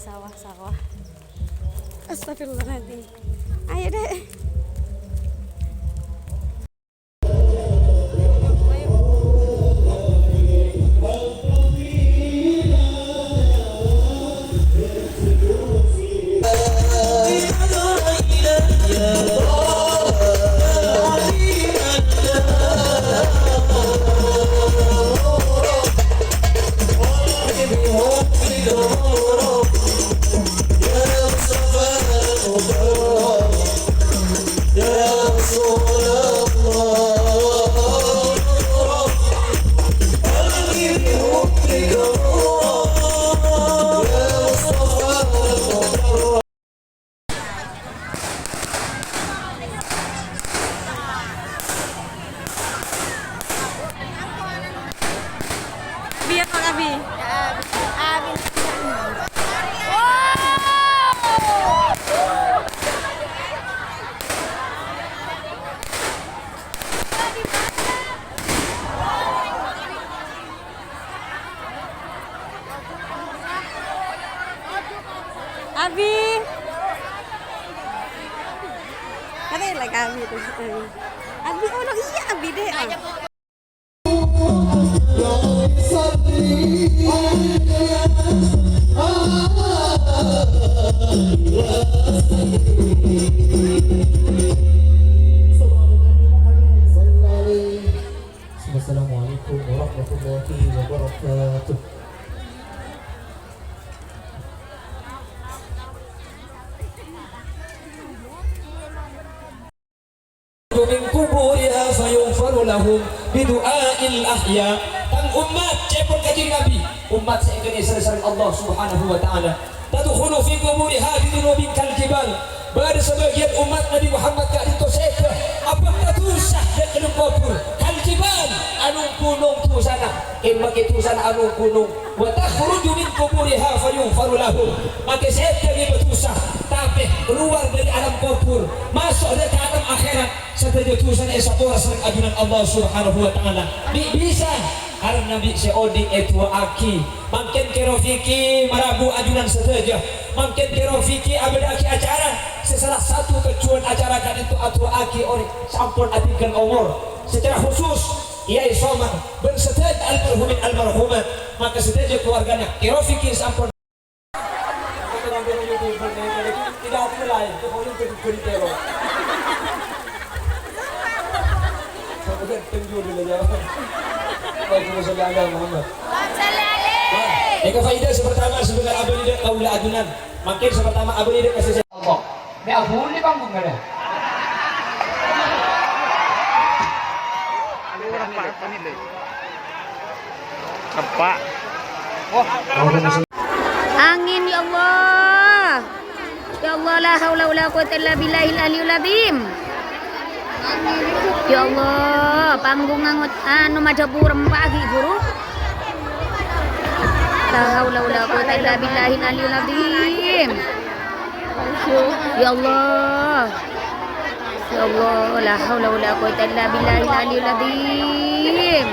sawah-sawah. Astagfirullahaladzim. Ayo deh. Biar Kak Abi. Abi. Abi. Katanya like Abi tuh. Abi, oh no, iya Abi deh. Assalamualaikum warahmatullahi wabarakatuh. Min kuburiha fayughfaru lahum bidu'ail ahya. Tang umat cepot kaji Nabi, umat se-Indonesia sering Allah Subhanahu wa taala. Tadkhulu fi kuburiha bidunubin kal jibal. Bar sebagian umat Nabi Muhammad ka dito seka apa tatusah dan kelung kubur kal jibal anu gunung tu sana make tu sana anu gunung wa takhruju min kuburiha fayughfaru lahum. Make seka di betusah tapi keluar dari alam kubur masuk dari alam akhirat setelah tulisan esapora sering ajunan Allah Subhanahu wa taala. Bisa karena Nabi seodi itu aki makin kerofiki marabu ajunan seteja makin kerofiki abada aki acara salah satu kecuali acara kan itu atu aki ori sampun atikan umur secara khusus ia isoman berseteja almarhumin almarhumat maka seteja keluarganya kerofiki sampun tidak mulai kemudian terjadi teror. Kemudian penjuru dulu jawaban. Allahumma sholli ala Muhammad. Eka faidah pertama sebenarnya abang ini kaula adunan. Makin pertama abang ini kasih saya Allah. Ini abang ini panggung ada. Apa? Oh, angin ya Allah. Ya Allah, la haula wala quwwata illa billahil aliyul azim. Ya Allah, panggung angot anu madapurem pagi guru. La haula wala quwwata illa billahil aliyul azim. Ya Allah. Ya Allah, la haula wala quwwata illa billahil aliyul azim.